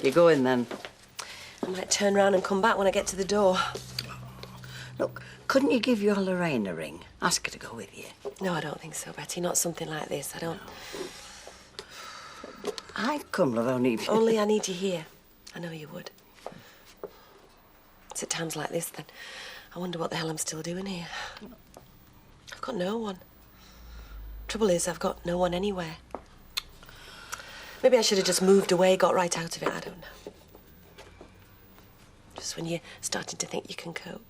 You going then? I might turn round and come back when I get to the door. Look, couldn't you give your Lorraine a ring? Ask her to go with you. No, I don't think so, Betty. Not something like this. I don't... I'd come, love, only... Only I need you here. I know you would. It's at times like this, then. I wonder what the hell I'm still doing here. I've got no one. Trouble is, I've got no one anywhere. Maybe I should have just moved away, got right out of it. I don't know. Just when you're starting to think you can cope.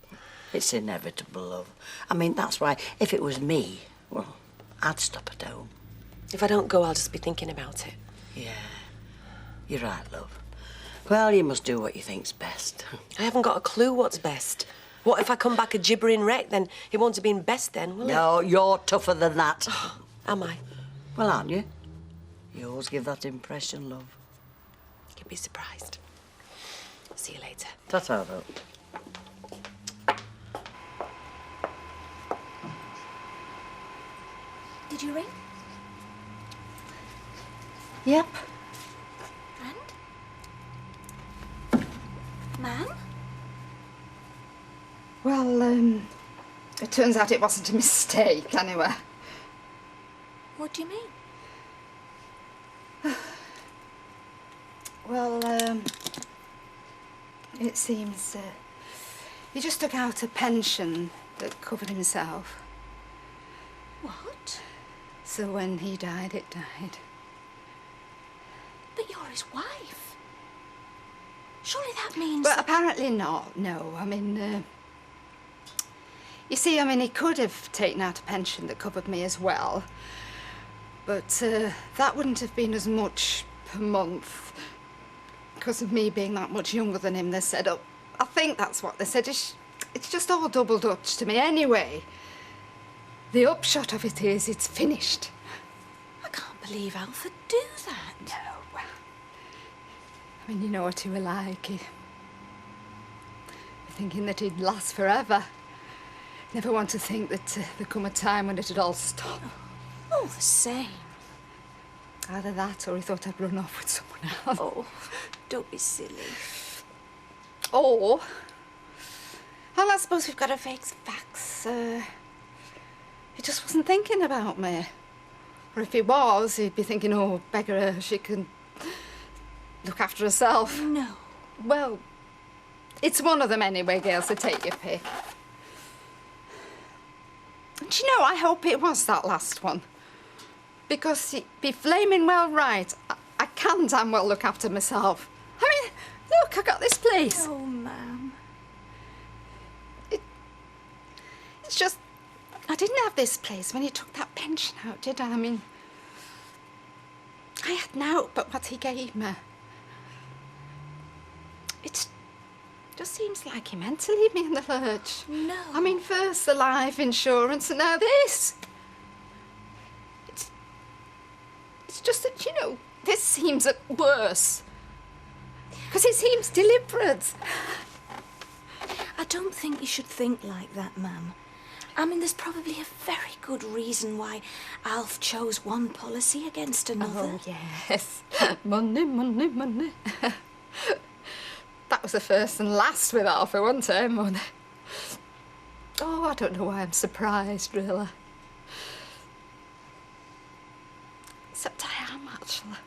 It's inevitable, love. I mean, that's why, if it was me, well, I'd stop at home. If I don't go, I'll just be thinking about it. Yeah. You're right, love. Well, you must do what you think's best. I haven't got a clue what's best. What if I come back a gibbering wreck? Then it won't have been best then, will it? No, you're tougher than that. Oh, am I? Well, aren't you? You always give that impression, love. You'd be surprised. See you later. Ta-ta, though. Did you ring? Yep. And? Ma'am? Well, it turns out it wasn't a mistake, anyway. What do you mean? Well, it seems he just took out a pension that covered himself. What? So when he died, it died. But you're his wife. Surely that means... Well, apparently not, no. I mean, you see, I mean, he could have taken out a pension that covered me as well. But that wouldn't have been as much per month because of me being that much younger than him, they said. Oh, I think that's what they said. It's just all double Dutch to me anyway. The upshot of it is it's finished. I can't believe Alfa'd do that. No, well, I mean, you know what he were like. He thinking that he'd last forever. Never want to think that there'd come a time when it'd all stop. All the same. Either that or he thought I'd run off with someone else. Oh, don't be silly. Or, well, I suppose we've got to face facts. He just wasn't thinking about me. Or if he was, he'd be thinking, oh, beggar her, she can look after herself. No. Well, it's one of them anyway, girl, so take your pick. And you know, I hope it was that last one. Because he'd be flaming well right. I can damn well look after myself. I mean, look, I got this place. Oh, ma'am. It's just, I didn't have this place when he took that pension out, did I? I mean, I had naught but what he gave me. It just seems like he meant to leave me in the lurch. No. I mean, first the life insurance and now this. It's just that, you know, this seems worse. Because it seems deliberate. I don't think you should think like that, ma'am. I mean, there's probably a very good reason why Alf chose one policy against another. Oh, yes. Money, money, money. That was the first and last with Alfie, wasn't it, money? Oh, I don't know why I'm surprised, really. Except I am, actually.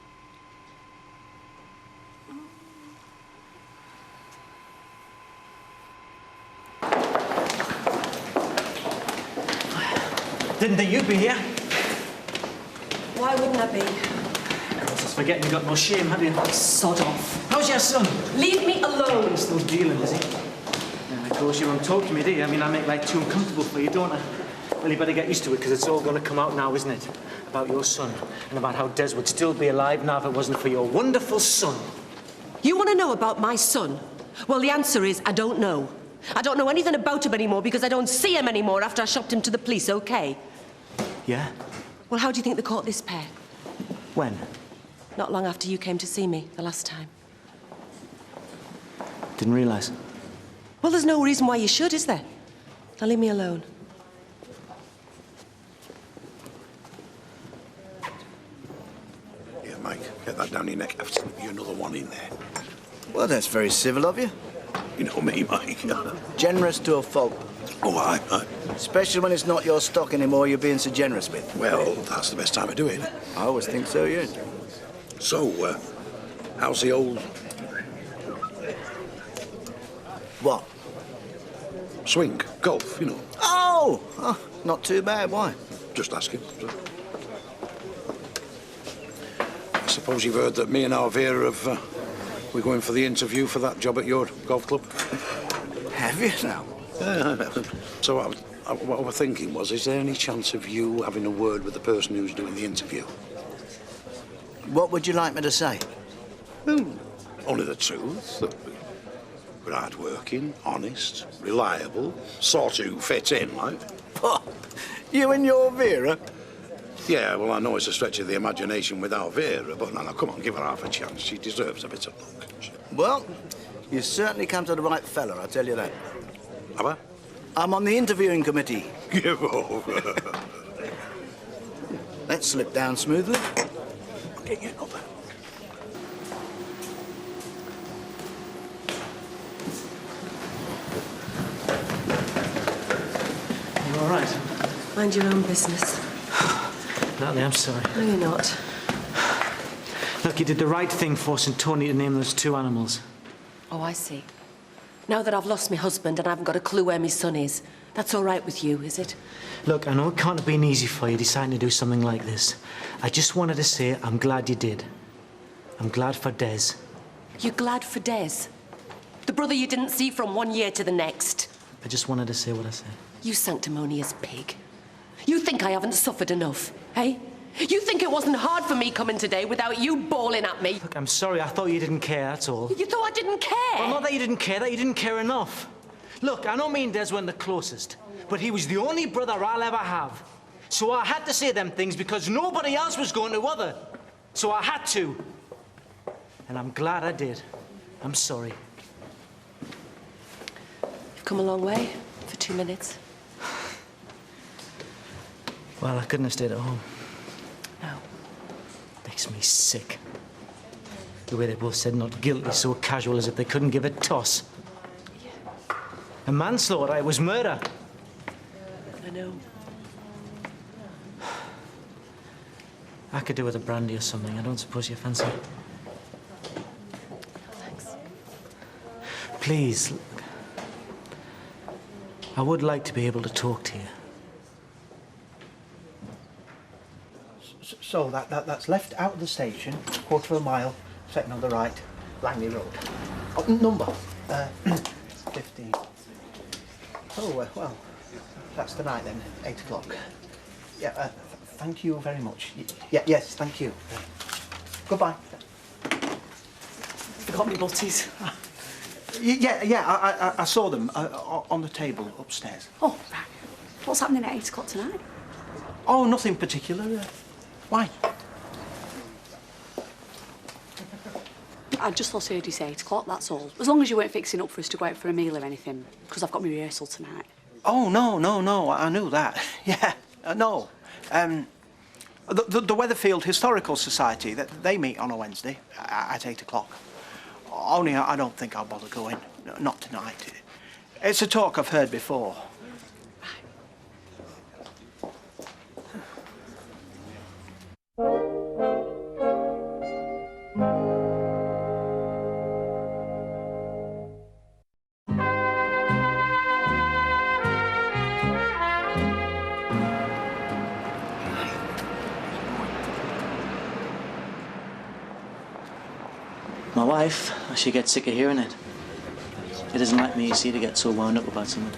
Didn't think you'd be here. Why wouldn't I be? Of course, I was forgetting you got no shame, have you? Sod off. How's your son? Leave me alone. He's still dealing, is he? And of course, you won't talk to me, do you? I mean, I make life too uncomfortable for you, don't I? Well, you better get used to it, because it's all going to come out now, isn't it? About your son, and about how Des would still be alive now if it wasn't for your wonderful son. You want to know about my son? Well, the answer is I don't know. I don't know anything about him anymore because I don't see him anymore after I shopped him to the police, OK? Yeah? Well, how do you think they caught this pair? When? Not long after you came to see me the last time. Didn't realise. Well, there's no reason why you should, is there? Now leave me alone. Get that down your neck. I've slipped you another one in there. Well, that's very civil of you. You know me, Mike. Generous to a fault. Oh, aye. Especially when it's not your stock anymore you're being so generous with. Well, that's the best time to do it. I always think so, yeah. So, how's the old What? swing? Golf, you know. Oh, not too bad. Why? Just asking. I suppose you've heard that me and Alvera we're going for the interview for that job at your golf club. Have you now? So what I was thinking was, is there any chance of you having a word with the person who's doing the interview? What would you like me to say? Only the truth. That we're hard-working, honest, reliable, sort of fit in, like. What? You and your Vera? Yeah, well, I know it's a stretch of the imagination with Alvera, but now, come on, give her half a chance. She deserves a bit of luck. Well, you certainly come to the right fella, I'll tell you that. Have I? I'm on the interviewing committee. Give over. That slipped down smoothly. I'll get you another. You all right? Mind your own business. Natalie, I'm sorry. No, you're not. Look, you did the right thing forcing Tony to name those two animals. Oh, I see. Now that I've lost my husband and I haven't got a clue where my son is, that's all right with you, is it? Look, I know it can't have been easy for you deciding to do something like this. I just wanted to say I'm glad you did. I'm glad for Des. You're glad for Des? The brother you didn't see from one year to the next. I just wanted to say what I said. You sanctimonious pig. You think I haven't suffered enough, eh? You think it wasn't hard for me coming today without you bawling at me? Look, I'm sorry. I thought you didn't care, that's all. You thought I didn't care? Well, not that you didn't care, that you didn't care enough. Look, I know me and Des weren't the closest, but he was the only brother I'll ever have. So I had to say them things because nobody else was going to other. So I had to. And I'm glad I did. I'm sorry. You've come a long way for 2 minutes. Well, I couldn't have stayed at home. No. Makes me sick. The way they both said not guilty, so casual as if they couldn't give a toss. A manslaughter, it was murder. I know. I could do with a brandy or something. I don't suppose you fancy it. Thanks. Please. I would like to be able to talk to you. So that's left out of the station, quarter of a mile, second on the right, Langley Road. Oh, number 15. Oh, well, that's the night then, 8 o'clock. Yeah, thank you very much. Yes, thank you. Goodbye. You got me butties. Yeah, I saw them on the table upstairs. Oh, right. What's happening at 8 o'clock tonight? Oh, nothing particular. Why? I just thought I heard you say 8 o'clock, that's all. As long as you weren't fixing up for us to go out for a meal or anything, because I've got my rehearsal tonight. Oh, no, I knew that. Yeah, no. The Weatherfield Historical Society, they meet on a Wednesday at 8 o'clock. Only I don't think I'll bother going. Not tonight. It's a talk I've heard before. My wife, she gets sick of hearing it. It isn't like me, you see, to get so wound up about something.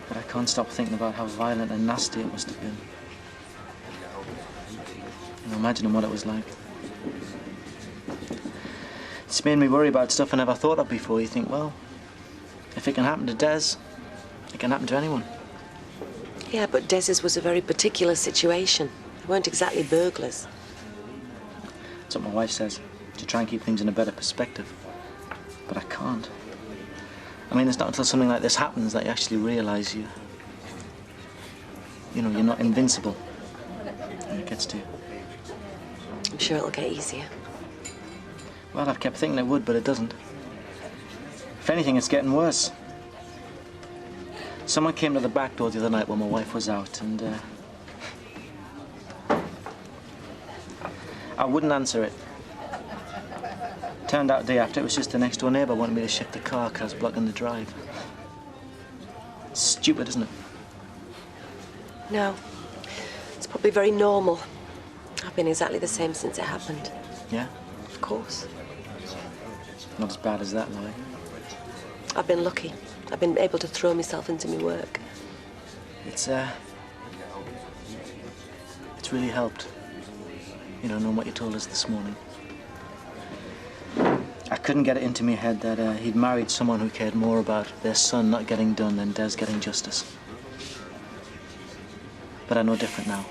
But I can't stop thinking about how violent and nasty it must have been. You know, imagining what it was like. It's made me worry about stuff I never thought of before. You think, well, if it can happen to Des, it can happen to anyone. Yeah, but Des's was a very particular situation. They weren't exactly burglars. That's what my wife says, to try and keep things in a better perspective. But I can't. I mean, it's not until something like this happens that you actually realise you're not invincible. And it gets to you. I'm sure it'll get easier. Well, I've kept thinking it would, but it doesn't. If anything, it's getting worse. Someone came to the back door the other night when my wife was out, and I wouldn't answer it. Turned out the day after it was just the next door neighbour wanted me to shift the car because I was blocking the drive. Stupid, isn't it? No. It's probably very normal. I've been exactly the same since it happened. Yeah? Of course. Not as bad as that, Lily. I've been lucky. I've been able to throw myself into my work. It's really helped. You know, knowing what you told us this morning. I couldn't get it into my head that he'd married someone who cared more about their son not getting done than Des getting justice. But I know different now.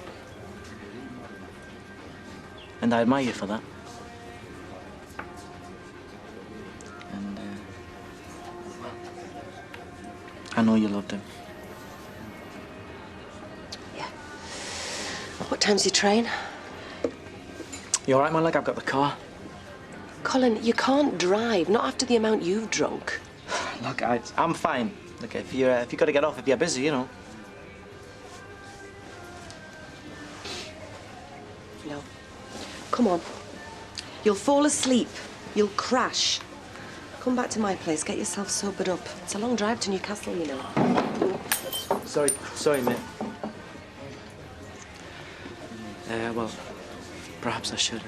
And I admire you for that. And, well, I know you loved him. Yeah. What time's your train? You all right, my leg? I've got the car. Colin, you can't drive, not after the amount you've drunk. Look, I'm fine. Look, if you've got to get off, if you're busy, you know. No. Come on. You'll fall asleep. You'll crash. Come back to my place. Get yourself sobered up. It's a long drive to Newcastle, you know. Sorry, mate. Well, perhaps I should.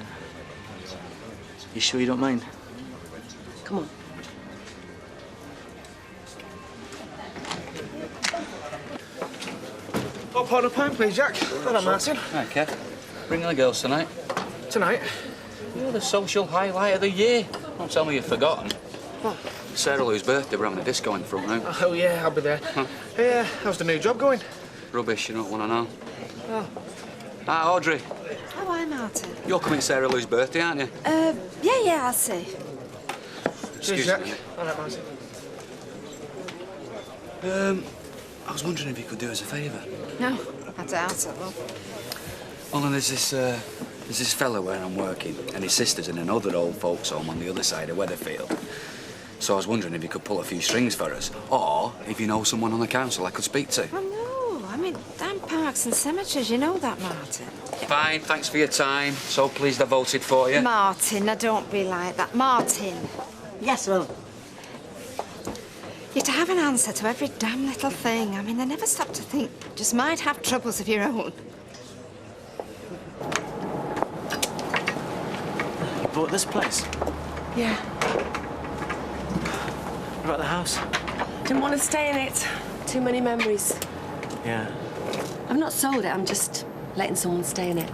You sure you don't mind? Come on. I'll pour a pint, please, Jack. Hello, Martin. Hi, Kev. Bringing the girls tonight? Tonight? You're the social highlight of the year. Don't tell me you've forgotten. What? Sarah Lou's birthday, we're having a disco in front now. Oh, yeah, I'll be there. Hey, how's the new job going? Rubbish, you don't want to know. Oh. Ah, Audrey. Oh, hi, Martin. You're coming to Sarah Lou's birthday, aren't you? Yeah, I'll see. Excuse Jack. me. All right, Martin. I was wondering if you could do us a favour. No, I doubt it will. Well, there's this fella where I'm working, and his sister's in another old folks' home on the other side of Weatherfield. So I was wondering if you could pull a few strings for us, or if you know someone on the council I could speak to. Oh, no. I mean, damn parks and cemeteries, you know that, Martin. Fine, thanks for your time. So pleased I voted for you. Martin, now don't be like that. Martin. Yes, love. You're to have an answer to every damn little thing. I mean, they never stop to think. Just might have troubles of your own. You bought this place? Yeah. What about the house? Didn't want to stay in it. Too many memories. Yeah. I've not sold it. I'm just letting someone stay in it.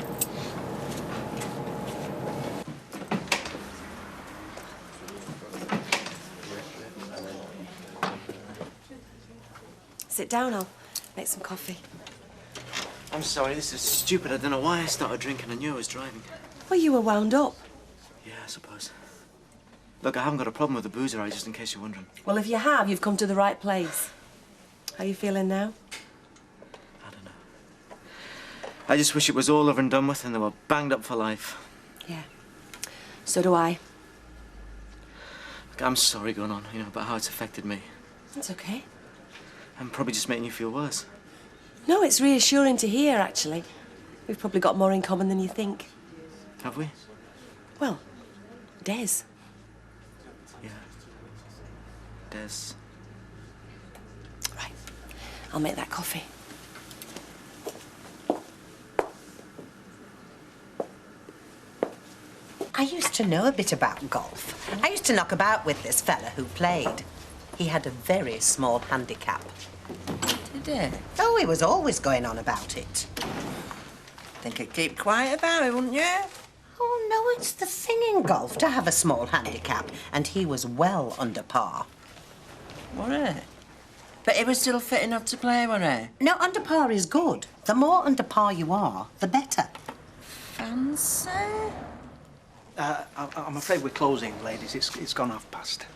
Sit down, I'll make some coffee. I'm sorry, this is stupid. I don't know why I started drinking. I knew I was driving. Well, you were wound up. Yeah, I suppose. Look, I haven't got a problem with the boozer, just in case you're wondering. Well, if you have, you've come to the right place. How are you feeling now? I don't know. I just wish it was all over and done with and they were banged up for life. Yeah. So do I. Look, I'm sorry going on, about how it's affected me. That's okay. I'm probably just making you feel worse. No, it's reassuring to hear, actually. We've probably got more in common than you think. Have we? Well, Des. Yeah. Des. Right. I'll make that coffee. I used to know a bit about golf. I used to knock about with this fella who played. He had a very small handicap. Did he? Oh, he was always going on about it. Think he'd keep quiet about it, wouldn't you? Oh, no, it's the thing in golf to have a small handicap, and he was well under par. Were he? But he was still fit enough to play, were he? No, under par is good. The more under par you are, the better. Fancy? I'm afraid we're closing, ladies. It's gone half past.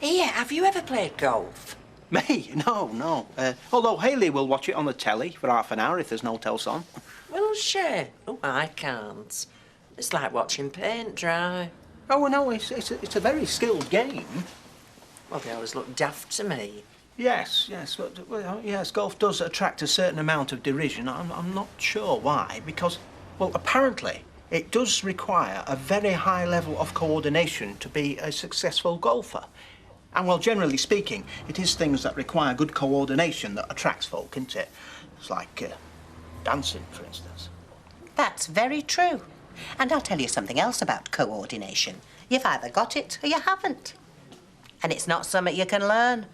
Yeah, have you ever played golf? Me? No. Although Hayley will watch it on the telly for half an hour if there's no else on. Will she? Oh, I can't. It's like watching paint dry. Oh, well, no, it's a very skilled game. Well, they always look daft to me. Yes, well, yes, golf does attract a certain amount of derision. I'm not sure why, because, well, apparently it does require a very high level of coordination to be a successful golfer. And, well, generally speaking, it is things that require good coordination that attracts folk, isn't it? It's like dancing, for instance. That's very true. And I'll tell you something else about coordination. You've either got it or you haven't. And it's not something you can learn.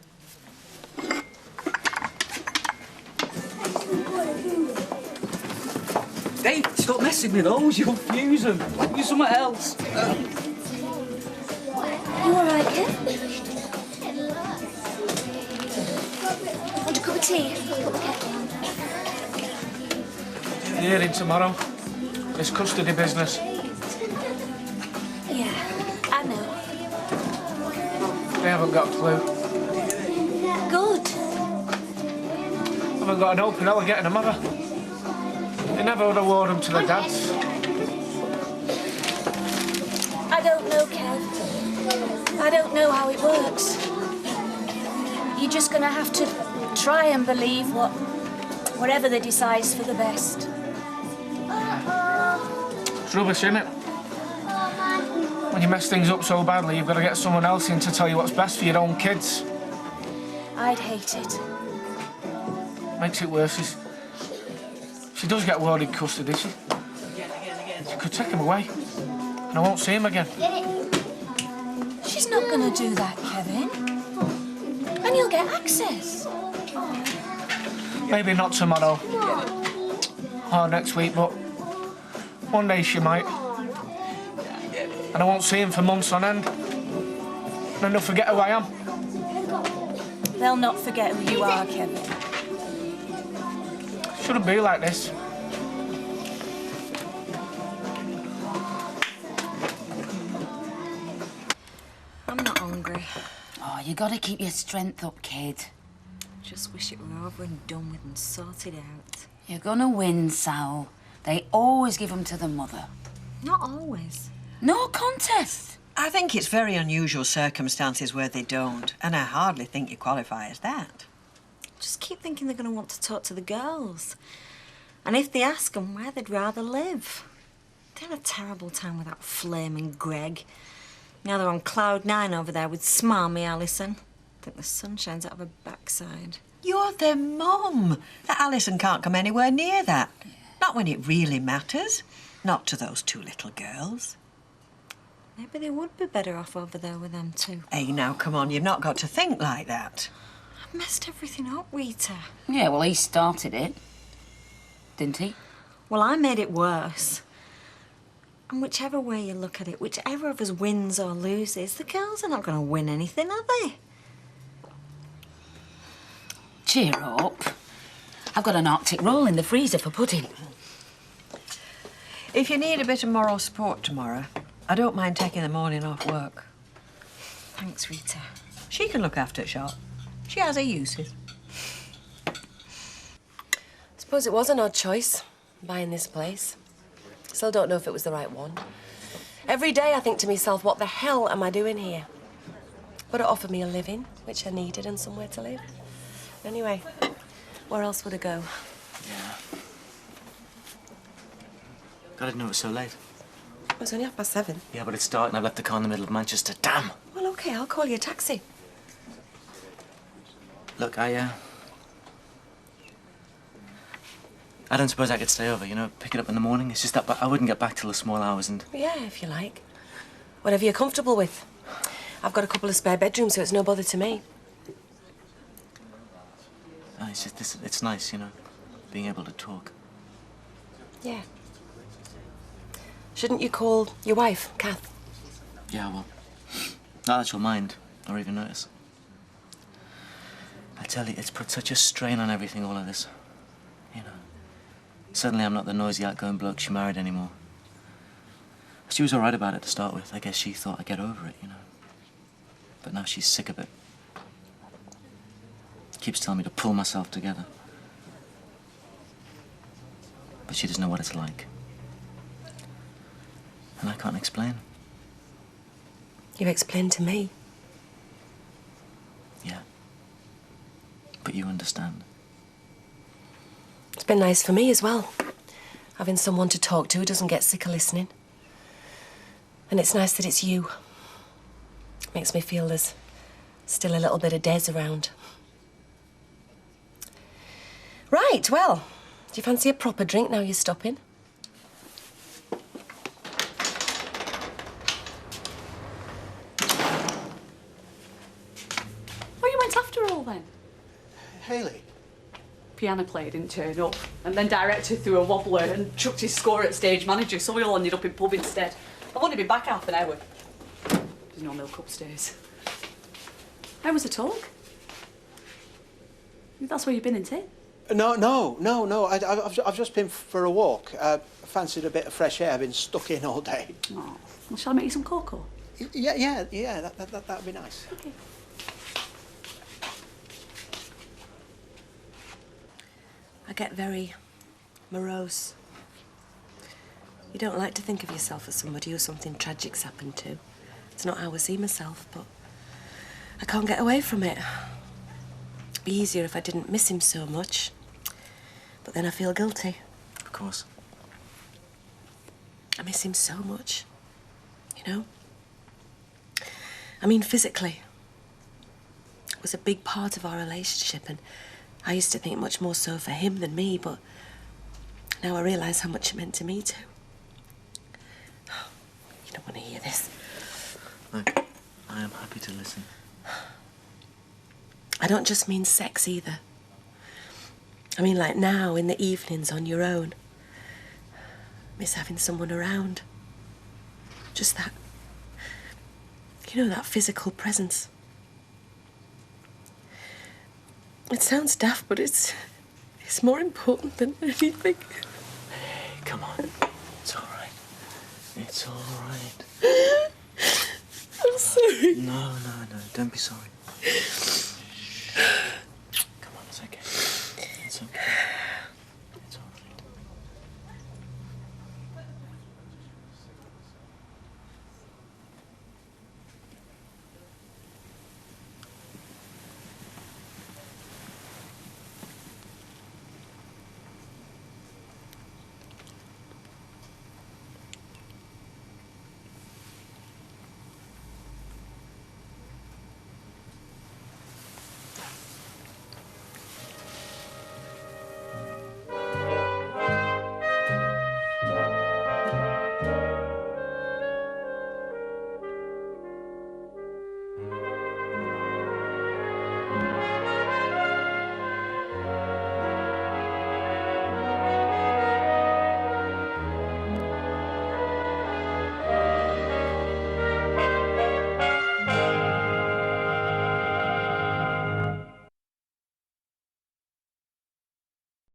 Dave, stop messing with those. You'll fuse them. Use something else. You all right, Kev? Want a cup of tea? You're in tomorrow. This custody business. Yeah, I know. They haven't got a clue. Good. Haven't got an open hell of getting them, have they? They never would award them to the dads. I don't know, Kev. I don't know how it works. You're just gonna have to try and believe whatever they decide's for the best. It's rubbish, isn't it? When you mess things up so badly, you've got to get someone else in to tell you what's best for your own kids. I'd hate it. Makes it worse is she does get awarded custody. She could take him away, and I won't see him again. She's not gonna do that, Kevin. And you'll get access. Maybe not tomorrow or next week, but one day she might. And I won't see him for months on end. And then they'll forget who I am. They'll not forget who you are, Kevin. Shouldn't be like this. I'm not hungry. Oh, you gotta keep your strength up, kid. Just wish it were over and done with and sorted out. You're gonna win, Sal. They always give them to the mother. Not always. No contest. I think it's very unusual circumstances where they don't, and I hardly think you qualify as that. Just keep thinking they're going to want to talk to the girls. And if they ask them where they'd rather live. They had a terrible time with that flaming Greg. Now they're on cloud 9 over there with smarmy Alison. I think the sun shines out of her backside. You're their mum. That Alison can't come anywhere near that. Yeah. Not when it really matters. Not to those two little girls. Maybe they would be better off over there with them too. Hey, now, come on, you've not got to think like that. I've messed everything up, Rita. Yeah, well, he started it, didn't he? Well, I made it worse. And whichever way you look at it, whichever of us wins or loses, the girls are not going to win anything, are they? Cheer up. I've got an Arctic roll in the freezer for pudding. If you need a bit of moral support tomorrow, I don't mind taking the morning off work. Thanks, Rita. She can look after it, shop. She has her uses. I suppose it was an odd choice, buying this place. Still don't know if it was the right one. Every day I think to myself, what the hell am I doing here? But it offered me a living, which I needed, and somewhere to live. Anyway, where else would I go? Yeah. God, I didn't know it was so late. It was only 7:30. Yeah, but it's dark and I've left the car in the middle of Manchester. Damn! Well, OK, I'll call you a taxi. Look, I don't suppose I could stay over, you know, pick it up in the morning. It's just that I wouldn't get back till the small hours and... Yeah, if you like. Whatever you're comfortable with. I've got a couple of spare bedrooms, so it's no bother to me. No, it's just, it's nice, you know, being able to talk. Yeah. Shouldn't you call your wife, Kath? Yeah, well, not that she'll mind or even notice. I tell you, it's put such a strain on everything, all of this. You know, suddenly I'm not the noisy, outgoing bloke she married anymore. She was all right about it to start with. I guess she thought I'd get over it, you know. But now she's sick of it. Keeps telling me to pull myself together. But she doesn't know what it's like. And I can't explain. You explained to me. Yeah. But you understand. It's been nice for me as well, having someone to talk to who doesn't get sick of listening. And it's nice that it's you. It makes me feel there's still a little bit of Des around. Right, well, do you fancy a proper drink now you're stopping? Well, you went after all then? Hayley? Piano player didn't turn up, and then director threw a wobbler and chucked his score at stage manager, so we all ended up in pub instead. I've only been back half an hour. There's no milk upstairs. How was the talk? That's where you've been, isn't it? No. I've just been for a walk. Fancied a bit of fresh air. I've been stuck in all day. Oh, well, shall I make you some cocoa? Yeah. That'd be nice. Okay. I get very morose. You don't like to think of yourself as somebody who something tragic's happened to. It's not how I see myself, but I can't get away from it. It'd be easier if I didn't miss him so much. But then I feel guilty. Of course. I miss him so much, you know? I mean, physically. It was a big part of our relationship, and I used to think much more so for him than me, but now I realise how much it meant to me too. You don't want to hear this. Look, I am happy to listen. I don't just mean sex either. I mean like now, in the evenings on your own. Miss having someone around. Just that, you know, that physical presence. It sounds daft, but it's more important than anything. Hey, come on. It's all right. It's all right. I'm sorry. No. Don't be sorry.